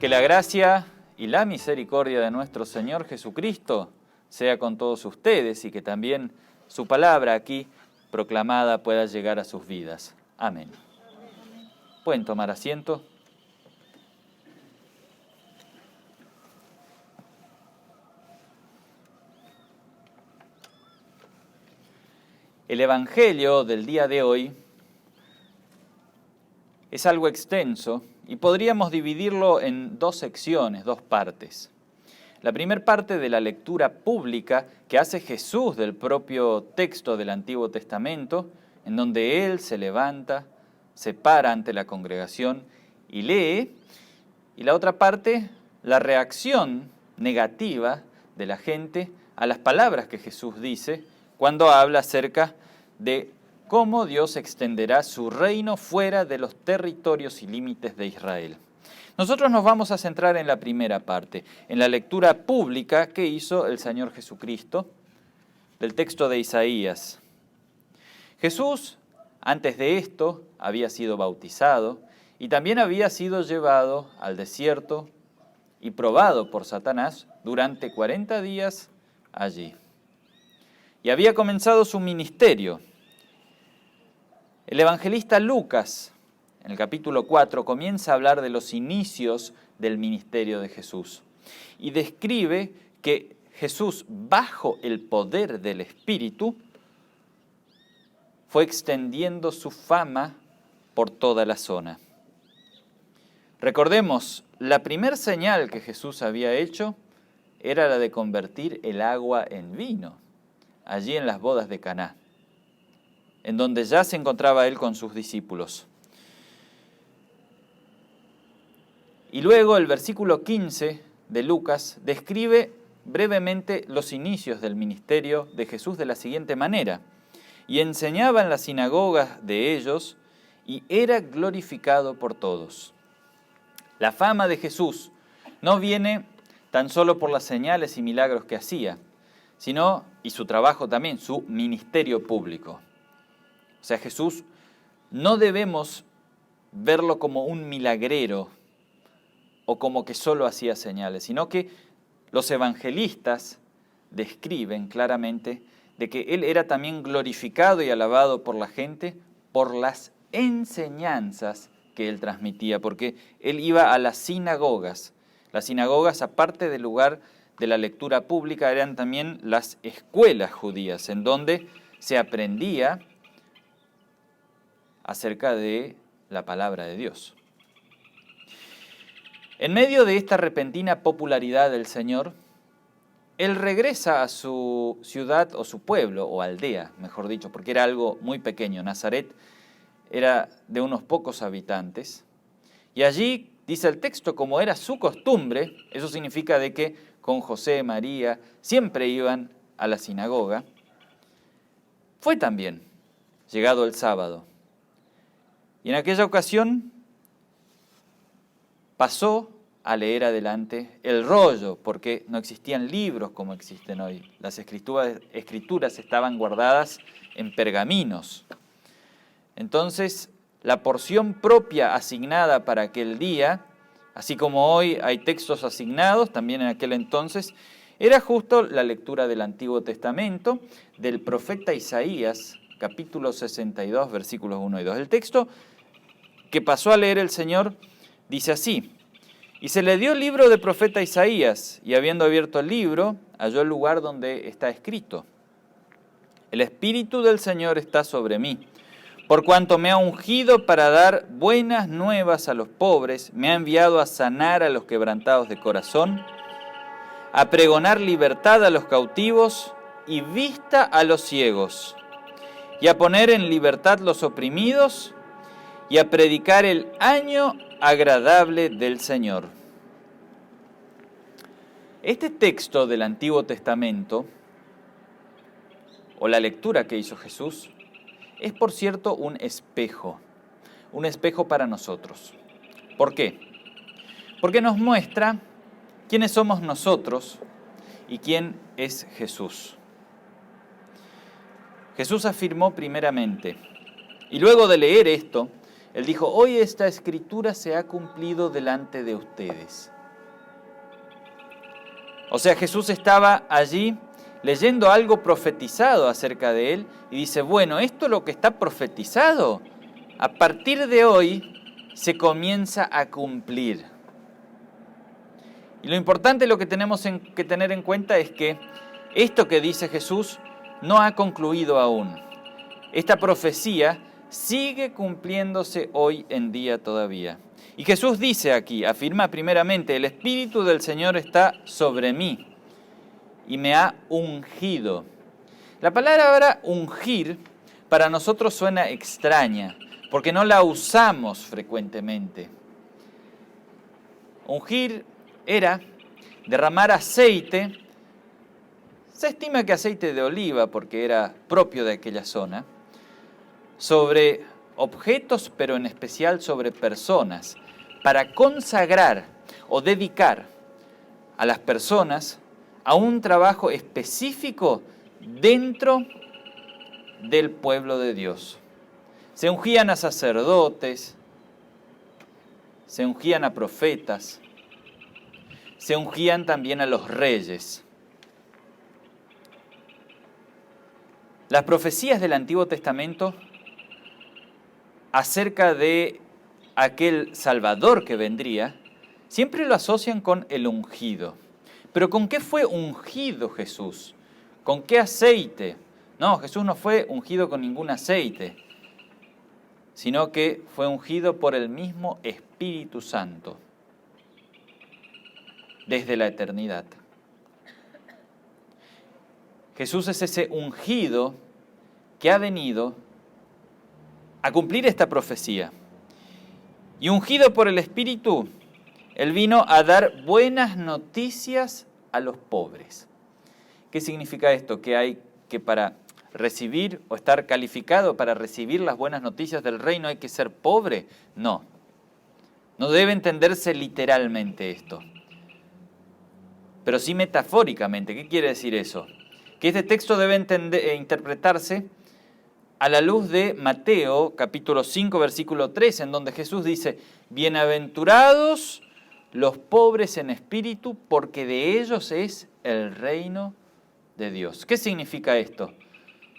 Que la gracia y la misericordia de nuestro Señor Jesucristo sea con todos ustedes y que también su palabra aquí proclamada pueda llegar a sus vidas. Amén. Pueden tomar asiento. El Evangelio del día de hoy es algo extenso y podríamos dividirlo en dos secciones, dos partes. La primera parte de la lectura pública que hace Jesús del propio texto del Antiguo Testamento, en donde Él se levanta, se para ante la congregación y lee. Y la otra parte, la reacción negativa de la gente a las palabras que Jesús dice cuando habla acerca de cómo Dios extenderá su reino fuera de los territorios y límites de Israel. Nosotros nos vamos a centrar en la primera parte, en la lectura pública que hizo el Señor Jesucristo del texto de Isaías. Jesús, antes de esto, había sido bautizado y también había sido llevado al desierto y probado por Satanás durante 40 días allí. Y había comenzado su ministerio. El evangelista Lucas, en el capítulo 4, comienza a hablar de los inicios del ministerio de Jesús y describe que Jesús, bajo el poder del Espíritu, fue extendiendo su fama por toda la zona. Recordemos, la primera señal que Jesús había hecho era la de convertir el agua en vino, allí en las bodas de Caná, en donde ya se encontraba Él con sus discípulos. Y luego el versículo 15 de Lucas describe brevemente los inicios del ministerio de Jesús de la siguiente manera: y enseñaba en las sinagogas de ellos, y era glorificado por todos. La fama de Jesús no viene tan solo por las señales y milagros que hacía, sino, y su trabajo también, su ministerio público. O sea, Jesús no debemos verlo como un milagrero o como que solo hacía señales, sino que los evangelistas describen claramente de que Él era también glorificado y alabado por la gente por las enseñanzas que Él transmitía, porque Él iba a las sinagogas. Las sinagogas, aparte del lugar de la lectura pública, eran también las escuelas judías, en donde se aprendía acerca de la palabra de Dios. En medio de esta repentina popularidad del Señor, Él regresa a su ciudad o su pueblo, o aldea, mejor dicho, porque era algo muy pequeño. Nazaret era de unos pocos habitantes. Y allí, dice el texto, como era su costumbre, eso significa de que con José, María, siempre iban a la sinagoga, fue también, llegado el sábado. Y en aquella ocasión pasó a leer adelante el rollo, porque no existían libros como existen hoy. Las escrituras estaban guardadas en pergaminos. Entonces, la porción propia asignada para aquel día, así como hoy hay textos asignados, también en aquel entonces, era justo la lectura del Antiguo Testamento, del profeta Isaías, capítulo 62, versículos 1 y 2. El texto que pasó a leer el Señor dice así: y se le dio el libro del profeta Isaías, y habiendo abierto el libro, halló el lugar donde está escrito: el Espíritu del Señor está sobre mí, por cuanto me ha ungido para dar buenas nuevas a los pobres, me ha enviado a sanar a los quebrantados de corazón, a pregonar libertad a los cautivos y vista a los ciegos, y a poner en libertad los oprimidos, y a predicar el año agradable del Señor. Este texto del Antiguo Testamento, o la lectura que hizo Jesús, es por cierto un espejo para nosotros. ¿Por qué? Porque nos muestra quiénes somos nosotros y quién es Jesús. Jesús afirmó primeramente, y luego de leer esto, Él dijo, hoy esta escritura se ha cumplido delante de ustedes. O sea, Jesús estaba allí leyendo algo profetizado acerca de él y dice, bueno, esto es lo que está profetizado. A partir de hoy se comienza a cumplir. Y lo importante, lo que tenemos que tener en cuenta es que esto que dice Jesús no ha concluido aún. Esta profecía sigue cumpliéndose hoy en día todavía. Y Jesús dice aquí, afirma primeramente, el Espíritu del Señor está sobre mí y me ha ungido. La palabra ungir para nosotros suena extraña, porque no la usamos frecuentemente. Ungir era derramar aceite, se estima que aceite de oliva, porque era propio de aquella zona, sobre objetos, pero en especial sobre personas, para consagrar o dedicar a las personas a un trabajo específico dentro del pueblo de Dios. Se ungían a sacerdotes, se ungían a profetas, se ungían también a los reyes. Las profecías del Antiguo Testamento acerca de aquel Salvador que vendría, siempre lo asocian con el ungido. Pero ¿con qué fue ungido Jesús? ¿Con qué aceite? No, Jesús no fue ungido con ningún aceite, sino que fue ungido por el mismo Espíritu Santo desde la eternidad. Jesús es ese ungido que ha venido a cumplir esta profecía. Y ungido por el Espíritu, Él vino a dar buenas noticias a los pobres. ¿Qué significa esto? Que hay que para recibir o estar calificado para recibir las buenas noticias del reino hay que ser pobre. No, no debe entenderse literalmente esto, pero sí metafóricamente. ¿Qué quiere decir eso? Que este texto debe interpretarse a la luz de Mateo, capítulo 5, versículo 3, en donde Jesús dice, bienaventurados los pobres en espíritu, porque de ellos es el reino de Dios. ¿Qué significa esto?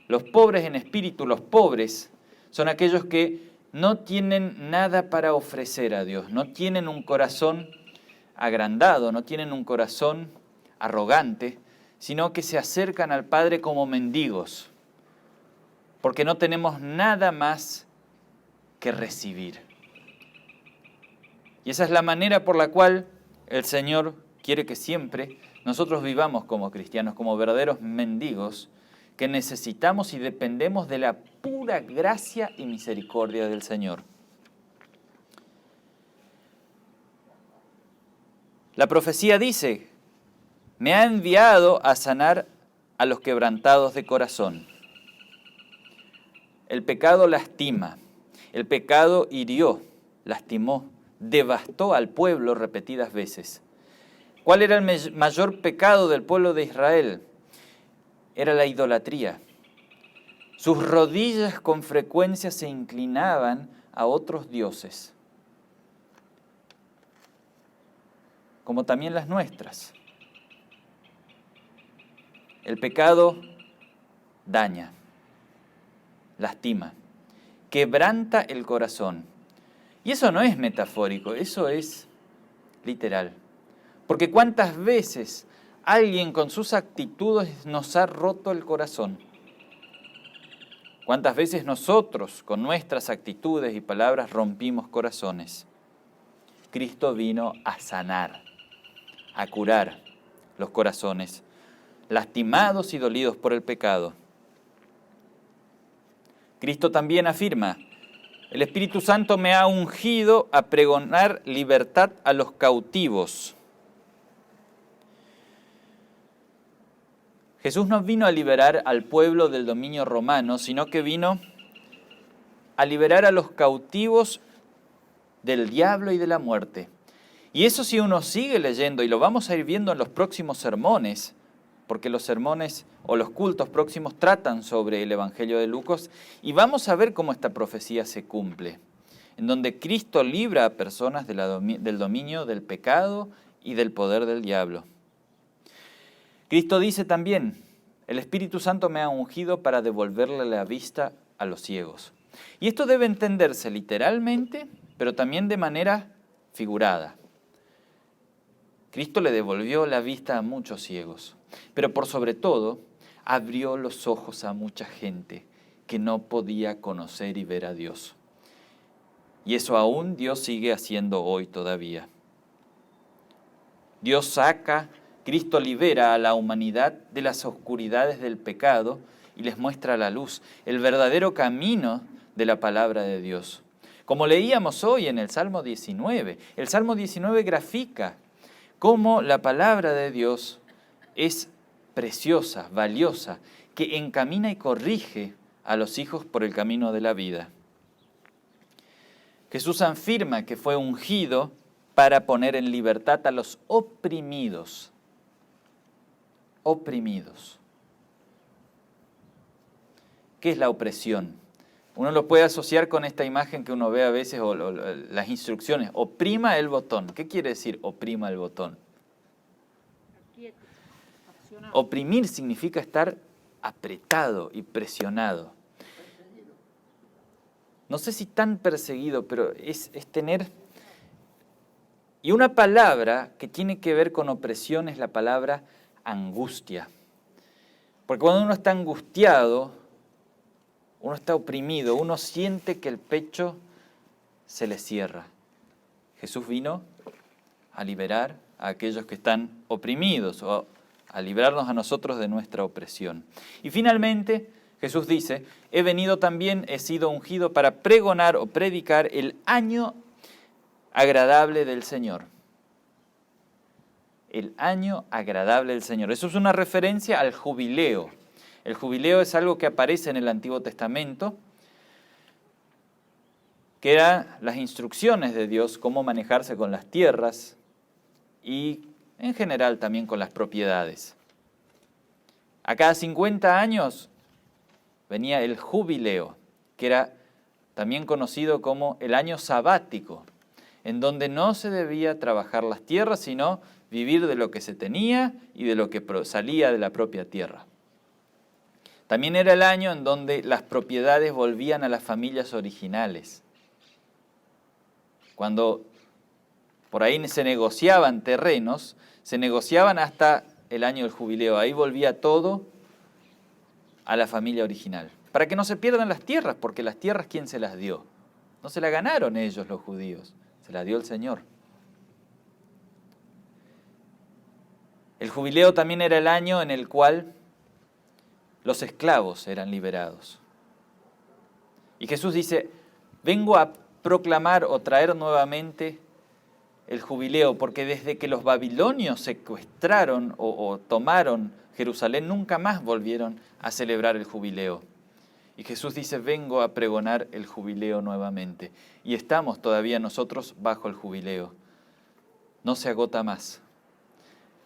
Los pobres en espíritu, los pobres, son aquellos que no tienen nada para ofrecer a Dios, no tienen un corazón agrandado, no tienen un corazón arrogante, sino que se acercan al Padre como mendigos, porque no tenemos nada más que recibir. Y esa es la manera por la cual el Señor quiere que siempre nosotros vivamos como cristianos, como verdaderos mendigos, que necesitamos y dependemos de la pura gracia y misericordia del Señor. La profecía dice, me ha enviado a sanar a los quebrantados de corazón. El pecado lastima, el pecado hirió, lastimó, devastó al pueblo repetidas veces. ¿Cuál era el mayor pecado del pueblo de Israel? Era la idolatría. Sus rodillas con frecuencia se inclinaban a otros dioses, como también las nuestras. El pecado daña, lastima, quebranta el corazón. Y eso no es metafórico, eso es literal. Porque ¿cuántas veces alguien con sus actitudes nos ha roto el corazón? ¿Cuántas veces nosotros con nuestras actitudes y palabras rompimos corazones? Cristo vino a sanar, a curar los corazones lastimados y dolidos por el pecado. Cristo también afirma, el Espíritu Santo me ha ungido a pregonar libertad a los cautivos. Jesús no vino a liberar al pueblo del dominio romano, sino que vino a liberar a los cautivos del diablo y de la muerte. Y eso si uno sigue leyendo, y lo vamos a ir viendo en los próximos sermones, porque los sermones o los cultos próximos tratan sobre el Evangelio de Lucas, y vamos a ver cómo esta profecía se cumple. en donde Cristo libra a personas del dominio del pecado y del poder del diablo. Cristo dice también, el Espíritu Santo me ha ungido para devolverle la vista a los ciegos. Y esto debe entenderse literalmente, pero también de manera figurada. Cristo le devolvió la vista a muchos ciegos, pero por sobre todo abrió los ojos a mucha gente que no podía conocer y ver a Dios. Y eso aún Dios sigue haciendo hoy todavía. Cristo libera a la humanidad de las oscuridades del pecado y les muestra la luz, el verdadero camino de la palabra de Dios. Como leíamos hoy en el Salmo 19, el Salmo 19 grafica cómo la palabra de Dios es preciosa, valiosa, que encamina y corrige a los hijos por el camino de la vida. Jesús afirma que fue ungido para poner en libertad a los oprimidos. Oprimidos. ¿Qué es la opresión? Uno lo puede asociar con esta imagen que uno ve a veces, o las instrucciones, oprima el botón. ¿Qué quiere decir oprima el botón? Oprimir significa estar apretado y presionado. No sé si tan perseguido, pero es tener... Y una palabra que tiene que ver con opresión es la palabra angustia. Porque cuando uno está angustiado, uno está oprimido, uno siente que el pecho se le cierra. Jesús vino a liberar a aquellos que están oprimidos o a librarnos a nosotros de nuestra opresión. Y finalmente Jesús dice, he sido ungido para pregonar o predicar el año agradable del Señor. El año agradable del Señor. Eso es una referencia al jubileo. El jubileo es algo que aparece en el Antiguo Testamento, que eran las instrucciones de Dios, cómo manejarse con las tierras y en general también con las propiedades. A cada 50 años venía el jubileo, que era también conocido como el año sabático, en donde no se debía trabajar las tierras, sino vivir de lo que se tenía y de lo que salía de la propia tierra. También era el año en donde las propiedades volvían a las familias originales. Cuando por ahí se negociaban terrenos, se negociaban hasta el año del jubileo. Ahí volvía todo a la familia original. Para que no se pierdan las tierras, porque las tierras, ¿quién se las dio? No se las ganaron ellos, los judíos. Se las dio el Señor. El jubileo también era el año en el cual los esclavos eran liberados. Y Jesús dice, vengo a proclamar o traer nuevamente el jubileo, porque desde que los babilonios secuestraron o tomaron Jerusalén, nunca más volvieron a celebrar el jubileo. Y Jesús dice, vengo a pregonar el jubileo nuevamente. Y estamos todavía nosotros bajo el jubileo. No se agota más.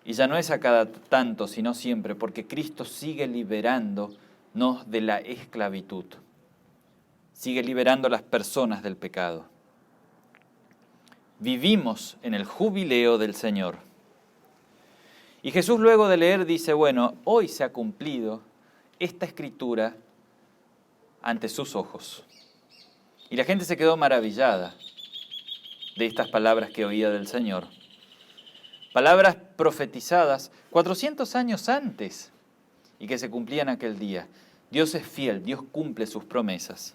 Y ya no es a cada tanto, sino siempre, porque Cristo sigue liberándonos de la esclavitud. Sigue liberando a las personas del pecado. Vivimos en el jubileo del Señor. Y Jesús luego de leer dice, bueno, hoy se ha cumplido esta escritura ante sus ojos. Y la gente se quedó maravillada de estas palabras que oía del Señor. Palabras profetizadas 400 años antes y que se cumplían aquel día. Dios es fiel, Dios cumple sus promesas.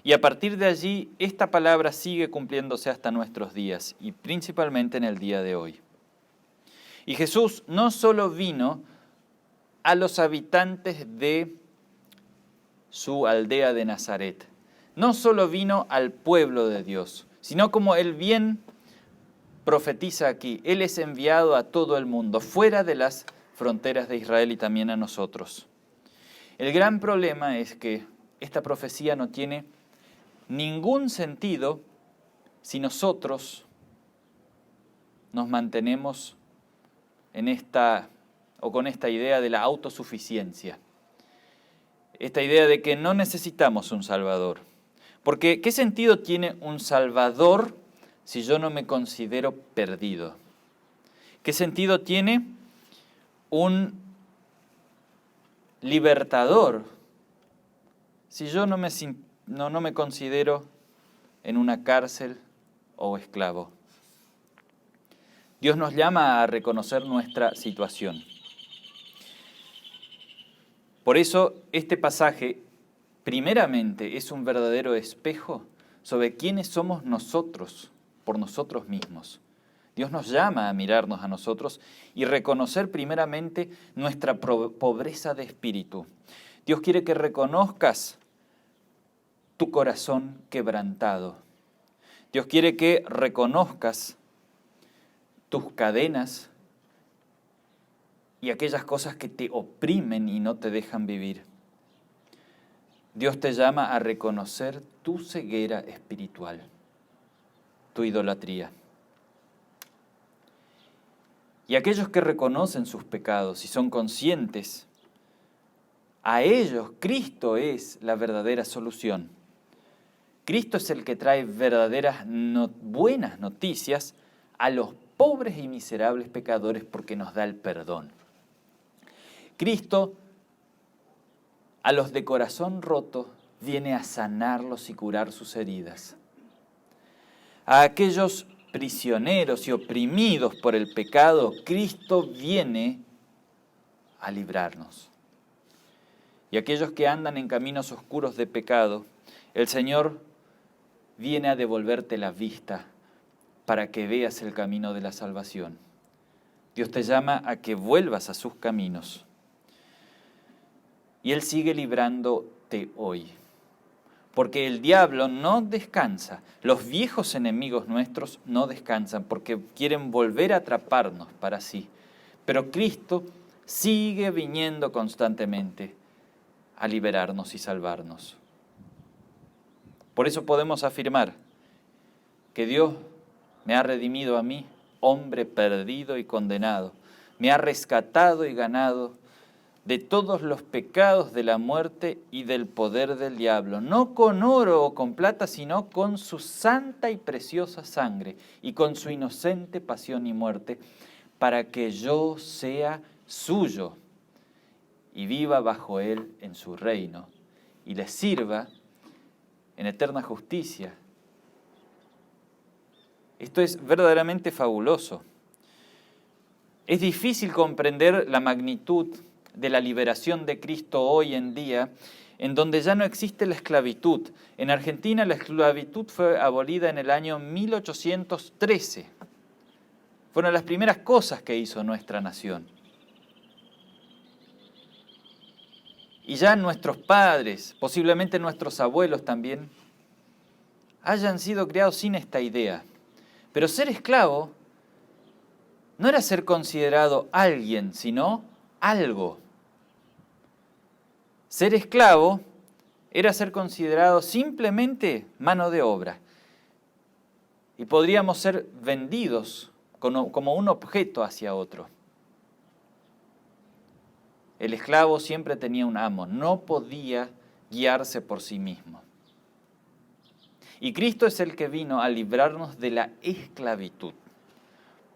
Y a partir de allí, esta palabra sigue cumpliéndose hasta nuestros días y principalmente en el día de hoy. Y Jesús no solo vino a los habitantes de su aldea de Nazaret, no solo vino al pueblo de Dios, sino como Él bien profetiza aquí, Él es enviado a todo el mundo, fuera de las fronteras de Israel y también a nosotros. El gran problema es que esta profecía no tiene ningún sentido si nosotros nos mantenemos en con esta idea de la autosuficiencia. Esta idea de que no necesitamos un Salvador. Porque, ¿qué sentido tiene un Salvador si yo no me considero perdido? ¿Qué sentido tiene un libertador si yo no me considero en una cárcel o esclavo? Dios nos llama a reconocer nuestra situación. Por eso este pasaje, primeramente, es un verdadero espejo sobre quiénes somos nosotros por nosotros mismos. Dios nos llama a mirarnos a nosotros y reconocer primeramente nuestra pobreza de espíritu. Dios quiere que reconozcas tu corazón quebrantado. Dios quiere que reconozcas tus cadenas y aquellas cosas que te oprimen y no te dejan vivir. Dios te llama a reconocer tu ceguera espiritual, tu idolatría. Y aquellos que reconocen sus pecados y son conscientes, a ellos Cristo es la verdadera solución. Cristo es el que trae verdaderas buenas noticias a los pobres y miserables pecadores porque nos da el perdón. Cristo, a los de corazón roto, viene a sanarlos y curar sus heridas. A aquellos prisioneros y oprimidos por el pecado, Cristo viene a librarnos. Y aquellos que andan en caminos oscuros de pecado, el Señor viene a devolverte la vista para que veas el camino de la salvación. Dios te llama a que vuelvas a sus caminos. Y Él sigue librándote hoy. Porque el diablo no descansa. Los viejos enemigos nuestros no descansan porque quieren volver a atraparnos para sí. Pero Cristo sigue viniendo constantemente a liberarnos y salvarnos. Por eso podemos afirmar que Dios me ha redimido a mí, hombre perdido y condenado. Me ha rescatado y ganado de todos los pecados de la muerte y del poder del diablo, no con oro o con plata, sino con su santa y preciosa sangre y con su inocente pasión y muerte, para que yo sea suyo y viva bajo él en su reino y le sirva en eterna justicia. Esto es verdaderamente fabuloso. Es difícil comprender la magnitud de la liberación de Cristo hoy en día, en donde ya no existe la esclavitud. En Argentina la esclavitud fue abolida en el año 1813. Fueron las primeras cosas que hizo nuestra nación. Y ya nuestros padres, posiblemente nuestros abuelos también, hayan sido criados sin esta idea. Pero ser esclavo no era ser considerado alguien, sino algo. Ser esclavo era ser considerado simplemente mano de obra. Y podríamos ser vendidos como un objeto hacia otro. El esclavo siempre tenía un amo, no podía guiarse por sí mismo. Y Cristo es el que vino a librarnos de la esclavitud,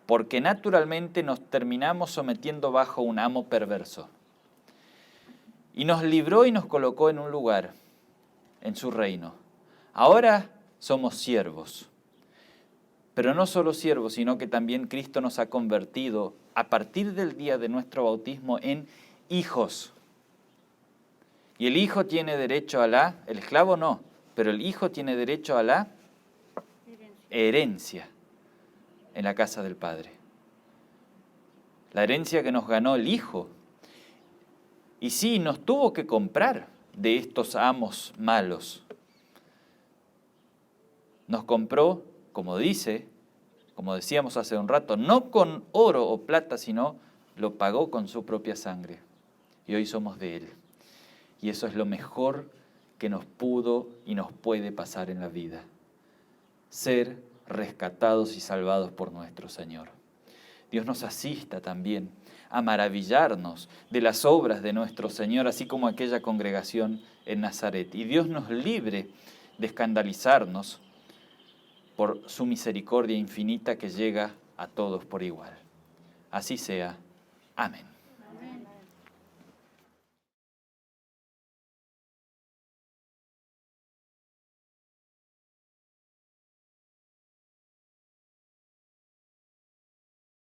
porque naturalmente nos terminamos sometiendo bajo un amo perverso. Y nos libró y nos colocó en un lugar, en su reino. Ahora somos siervos, pero no solo siervos, sino que también Cristo nos ha convertido a partir del día de nuestro bautismo en hijos. Y el hijo tiene derecho a el esclavo no, pero el hijo tiene derecho a la herencia en la casa del Padre. La herencia que nos ganó el hijo. Y sí, nos tuvo que comprar de estos amos malos. Nos compró, como decíamos hace un rato, no con oro o plata, sino lo pagó con su propia sangre. Y hoy somos de Él. Y eso es lo mejor que nos pudo y nos puede pasar en la vida. Ser rescatados y salvados por nuestro Señor. Dios nos asista también a maravillarnos de las obras de nuestro Señor, así como aquella congregación en Nazaret. Y Dios nos libre de escandalizarnos por su misericordia infinita que llega a todos por igual. Así sea. Amén.